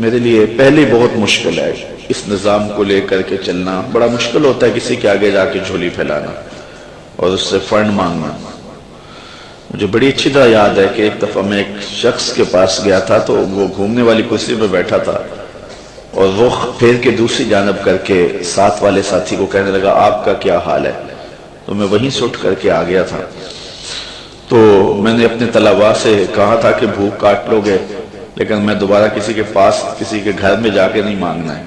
میرے لیے پہلے بہت مشکل ہے اس نظام کو لے کر کے چلنا. بڑا مشکل ہوتا ہے کسی کے آگے جا کے جھولی پھیلانا اور اس سے فنڈ مانگنا. مجھے بڑی اچھی طرح یاد ہے کہ ایک دفعہ میں ایک شخص کے پاس گیا تھا تو وہ گھومنے والی کرسی پہ بیٹھا تھا اور وہ پھیر کے دوسری جانب کر کے ساتھ والے ساتھی کو کہنے لگا آپ کا کیا حال ہے. تو میں وہیں سے اٹھ کر کے آ گیا تھا. تو میں نے اپنے طلباء سے کہا تھا کہ بھوک کاٹ لو گے لیکن میں دوبارہ کسی کے پاس کسی کے گھر میں جا کے نہیں مانگنا ہے.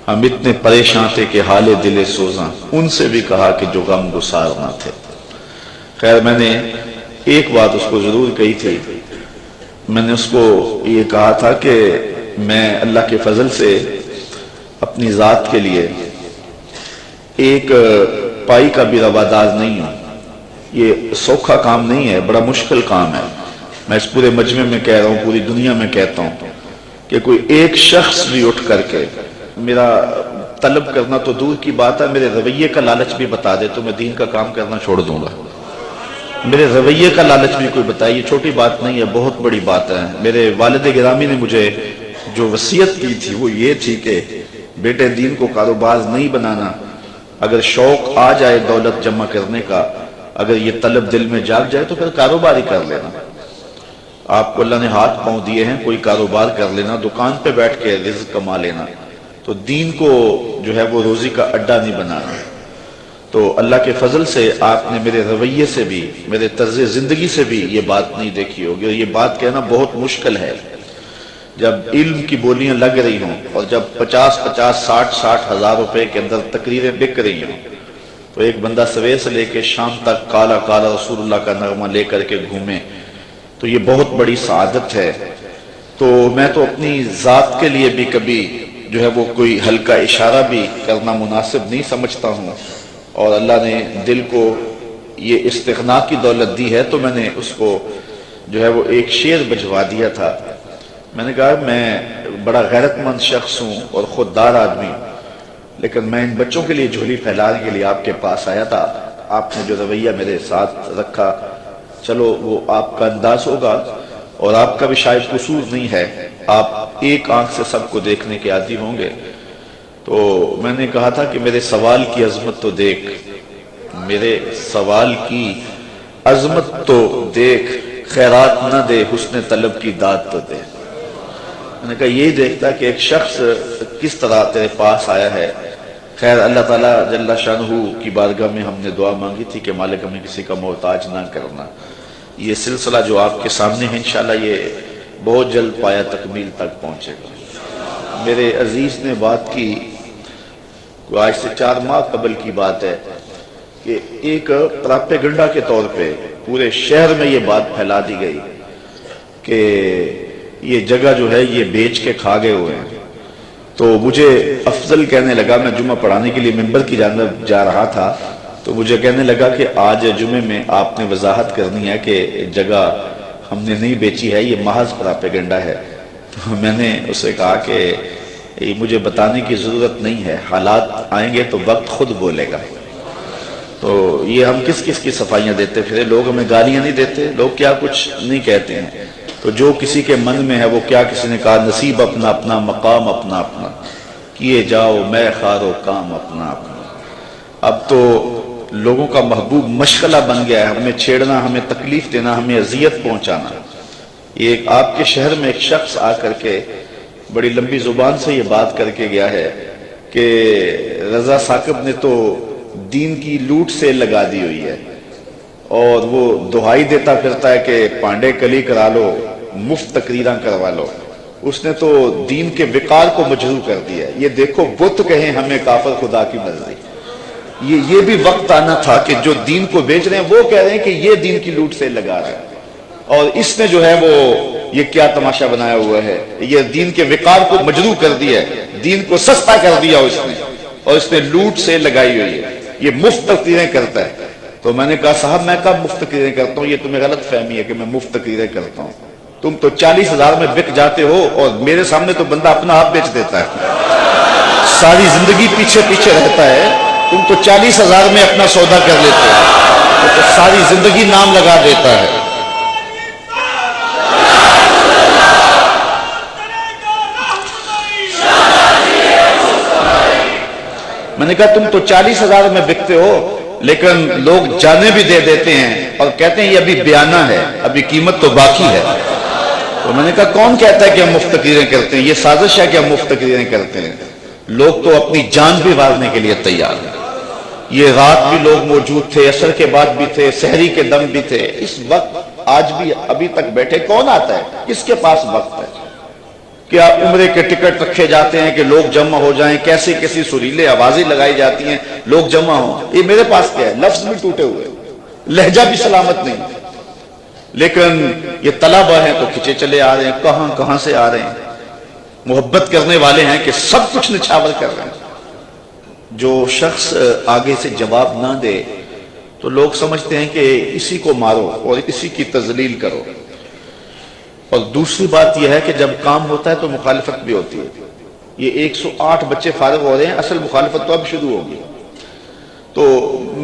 ہم اتنے پریشان تھے کہ حال دل سوزاں. ان سے بھی کہا کہ جو غم گسار نہ تھے. خیر میں نے ایک بات اس کو ضرور کہی تھی. میں نے اس کو یہ کہا تھا کہ میں اللہ کے فضل سے اپنی ذات کے لیے ایک پائی کا بھی روادار نہیں ہوں. یہ سوکھا کام نہیں ہے, بڑا مشکل کام ہے. میں اس پورے مجمع میں کہہ رہا ہوں, پوری دنیا میں کہتا ہوں کہ کوئی ایک شخص بھی اٹھ کر کے میرا طلب کرنا تو دور کی بات ہے, میرے رویے کا لالچ بھی بتا دے تو میں دین کا کام کرنا چھوڑ دوں گا. میرے رویے کا لالچ بھی کوئی بتائے, یہ چھوٹی بات نہیں ہے, بہت بڑی بات ہے. میرے والد گرامی نے مجھے جو وصیت کی تھی وہ یہ تھی کہ بیٹے دین کو کاروبار نہیں بنانا. اگر شوق آ جائے دولت جمع کرنے کا, اگر یہ طلب دل میں جاگ جائے تو پھر کاروبار ہی کر لینا. آپ کو اللہ نے ہاتھ پاؤں دیے ہیں, کوئی کاروبار کر لینا, دکان پہ بیٹھ کے رزق کما لینا. تو دین کو جو ہے وہ روزی کا اڈا نہیں بنانا. تو اللہ کے فضل سے آپ نے میرے رویے سے بھی میرے طرز زندگی سے بھی یہ بات نہیں دیکھی ہوگی. اور یہ بات کہنا بہت مشکل ہے جب علم کی بولیاں لگ رہی ہوں اور جب 50-60 ہزار روپے کے اندر تقریریں بک رہی ہوں تو ایک بندہ سویر سے لے کے شام تک کالا کالا رسول اللہ کا نغمہ لے کر کے گھومے تو یہ بہت بڑی سعادت ہے. تو میں تو اپنی ذات کے لیے بھی کبھی جو ہے وہ کوئی ہلکا اشارہ بھی کرنا مناسب نہیں سمجھتا ہوں. اور اللہ نے دل کو یہ استغنا کی دولت دی ہے تو میں نے اس کو جو ہے وہ ایک شعر بجوا دیا تھا. میں نے کہا میں بڑا غیرت مند شخص ہوں اور خوددار آدمی ہوں, لیکن میں ان بچوں کے لیے جھولی پھیلانے کے لیے آپ کے پاس آیا تھا. آپ نے جو رویہ میرے ساتھ رکھا, چلو وہ آپ کا انداز ہوگا اور آپ کا بھی شاید قصور نہیں ہے, آپ ایک آنکھ سے سب کو دیکھنے کے عادی ہوں گے. تو میں نے کہا تھا کہ میرے سوال کی عظمت تو دیکھ, میرے سوال کی عظمت تو دیکھ, خیرات نہ دے حسن طلب کی داد تو دے. میں نے کہا یہی دیکھتا کہ ایک شخص کس طرح تیرے پاس آیا ہے. خیر اللہ تعالیٰ جل شانہ کی بارگاہ میں ہم نے دعا مانگی تھی کہ مالک ہمیں کسی کا محتاج نہ کرنا. یہ سلسلہ جو آپ کے سامنے ہے انشاءاللہ یہ بہت جلد پایا تکمیل تک پہنچے گا. میرے عزیز نے بات کی, آج سے 4 ماہ قبل کی بات ہے کہ ایک پراپیگنڈا کے طور پہ پورے شہر میں یہ بات پھیلا دی گئی کہ یہ جگہ جو ہے یہ بیچ کے کھا گئے ہوئے ہیں. تو مجھے افضل کہنے لگا, میں جمعہ پڑھانے کے لیے منبر کی جانب جا رہا تھا تو مجھے کہنے لگا کہ آج جمعے میں آپ نے وضاحت کرنی ہے کہ جگہ ہم نے نہیں بیچی ہے, یہ محض پراپیگنڈا ہے. تو میں نے اسے کہا کہ مجھے بتانے کی ضرورت نہیں ہے, حالات آئیں گے تو وقت خود بولے گا. تو یہ ہم کس کس کی صفائیاں دیتے پھرے, لوگ ہمیں گالیاں نہیں دیتے, لوگ کیا کچھ نہیں کہتے ہیں. تو جو کسی کے من میں ہے وہ کیا کسی نے کہا نصیب اپنا اپنا مقام اپنا اپنا, کیے جاؤ میں خارو کام اپنا اپنا. اب تو لوگوں کا محبوب مشغلہ بن گیا ہے ہمیں چھیڑنا, ہمیں تکلیف دینا, ہمیں اذیت پہنچانا. یہ آپ کے شہر میں ایک شخص آ کر کے بڑی لمبی زبان سے یہ بات کر کے گیا ہے کہ رضا ثاقب نے تو دین کی لوٹ سے لگا دی ہوئی ہے اور وہ دہائی دیتا پھرتا ہے کہ پانڈے کلی کرا لو, مفت تقریراں کروا لو. اس نے تو دین کے وقار کو مجروح کر دیا ہے. یہ دیکھو بت کہیں ہمیں کافر خدا کی مرضی. یہ بھی وقت آنا تھا کہ جو دین کو بیچ رہے ہیں وہ کہہ رہے ہیں کہ یہ دین کی لوٹ سے لگا رہے ہیں. اور اس نے جو ہے وہ یہ کیا تماشا بنایا ہوا ہے, یہ دین کے وقار کو مجروح کر دیا ہے, دین کو سستا کر دیا اس نے, اور اس نے لوٹ سے لگائی ہوئی ہے. یہ مفت تقریریں کرتا ہے. تو میں نے کہا صاحب میں کب مفت تقریریں کرتا ہوں, یہ تمہیں غلط فہمی ہے کہ میں مفت تقریریں کرتا ہوں. تم تو 40,000 میں بک جاتے ہو اور میرے سامنے تو بندہ اپنا آپ بیچ دیتا ہے, ساری زندگی پیچھے پیچھے رہتا ہے. تم تو 40,000 میں اپنا سودا کر لیتے ہو, تو ساری زندگی نام لگا دیتا ہے. میں نے کہا تم تو 40,000 میں بکتے ہو لیکن لوگ جانے بھی دے دیتے ہیں اور کہتے ہیں یہ ابھی بیانہ ہے، ابھی قیمت تو باقی ہے۔ تو میں نے کہا کون کہتا ہے کہ ہم مفت تقریریں کرتے ہیں؟ یہ سازش ہے کہ ہم مفت تقریریں کرتے ہیں۔ لوگ تو اپنی جان بھی مارنے کے لیے تیار ہیں۔ یہ رات بھی لوگ موجود تھے، عصر کے بعد بھی تھے، سحری کے دم بھی تھے، اس وقت آج بھی ابھی تک بیٹھے۔ کون آتا ہے؟ کس کے پاس وقت ہے؟ کیا عمرے کے ٹکٹ رکھے جاتے ہیں کہ لوگ جمع ہو جائیں، کیسی کیسی سریلے آوازیں لگائی جاتی ہیں لوگ جمع ہوں؟ یہ میرے پاس کیا ہے؟ لفظ بھی ٹوٹے ہوئے، لہجہ بھی سلامت نہیں، لیکن یہ طلبہ ہیں تو کھچے چلے آ رہے ہیں، کہاں کہاں سے آ رہے ہیں، محبت کرنے والے ہیں کہ سب کچھ نچھاور کر رہے ہیں۔ جو شخص آگے سے جواب نہ دے تو لوگ سمجھتے ہیں کہ اسی کو مارو اور اسی کی تذلیل کرو۔ اور دوسری بات یہ ہے کہ جب کام ہوتا ہے تو مخالفت بھی ہوتی ہے۔ یہ 108 بچے فارغ ہو رہے ہیں، اصل مخالفت تو اب شروع ہوگی۔ تو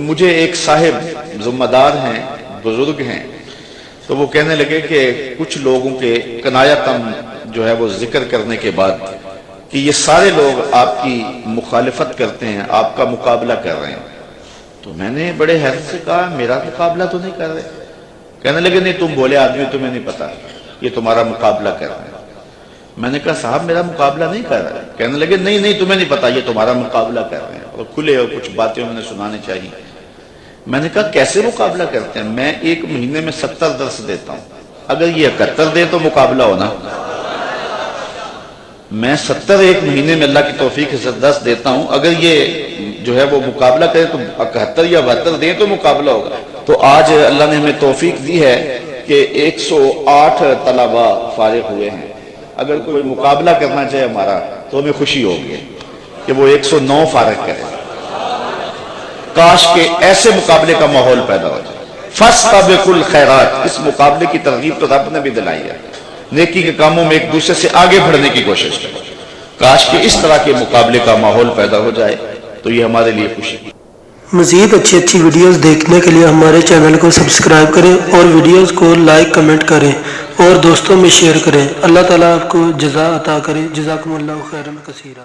مجھے ایک صاحب ذمہ دار ہیں، بزرگ ہیں، تو وہ کہنے لگے کہ کچھ لوگوں کے کنایتم جو ہے وہ ذکر کرنے کے بعد کہ یہ سارے لوگ آپ کی مخالفت کرتے ہیں، آپ کا مقابلہ کر رہے ہیں۔ تو میں نے بڑے حیرت سے کہا میرا مقابلہ تو نہیں کر رہے۔ کہنے لگے نہیں تم بولے آدمی، تمہیں نہیں پتا، یہ تمہارا مقابلہ کر رہے ہیں۔ میں نے کہا صاحب میرا مقابلہ نہیں کر رہا ہے۔ کہنے لگے نہیں تمہیں نہیں پتا، یہ تمہارا مقابلہ کر رہے ہیں، اور کھلے اور کچھ باتیں انہیں سنانے چاہیے۔ میں نے کہا کیسے مقابلہ کرتے ہیں؟ میں ایک مہینے میں 70 درس دیتا ہوں، اگر یہ 71 دے تو مقابلہ ہونا۔ میں 70 ایک مہینے میں اللہ کی توفیق سے درس دیتا ہوں، اگر یہ جو ہے وہ مقابلہ کرے تو 71 یا 72 دیں تو مقابلہ ہوگا۔ تو آج اللہ نے ہمیں توفیق دی ہے کہ 108 طلبہ فارغ ہوئے ہیں۔ اگر کوئی مقابلہ کرنا چاہے ہمارا تو ہمیں خوشی ہوگی کہ وہ 109 فارغ کرے۔ کاش کہ ایسے مقابلے کا ماحول پیدا ہو جائے۔ فاستبقوا الخیرات، اس مقابلے کی ترغیب تو رب نے بھی دلائی ہے، نیکی کے کاموں میں ایک دوسرے سے آگے بڑھنے کی کوشش کریں۔ کاش کہ اس طرح کے مقابلے کا ماحول پیدا ہو جائے تو یہ ہمارے لیے خوشی ہے۔ مزید اچھی ویڈیوز دیکھنے کے لیے ہمارے چینل کو سبسکرائب کریں اور ویڈیوز کو لائک کمنٹ کریں اور دوستوں میں شیئر کریں۔ اللہ تعالیٰ آپ کو جزا عطا کرے۔ جزاکم اللہ خیرا کثیرا۔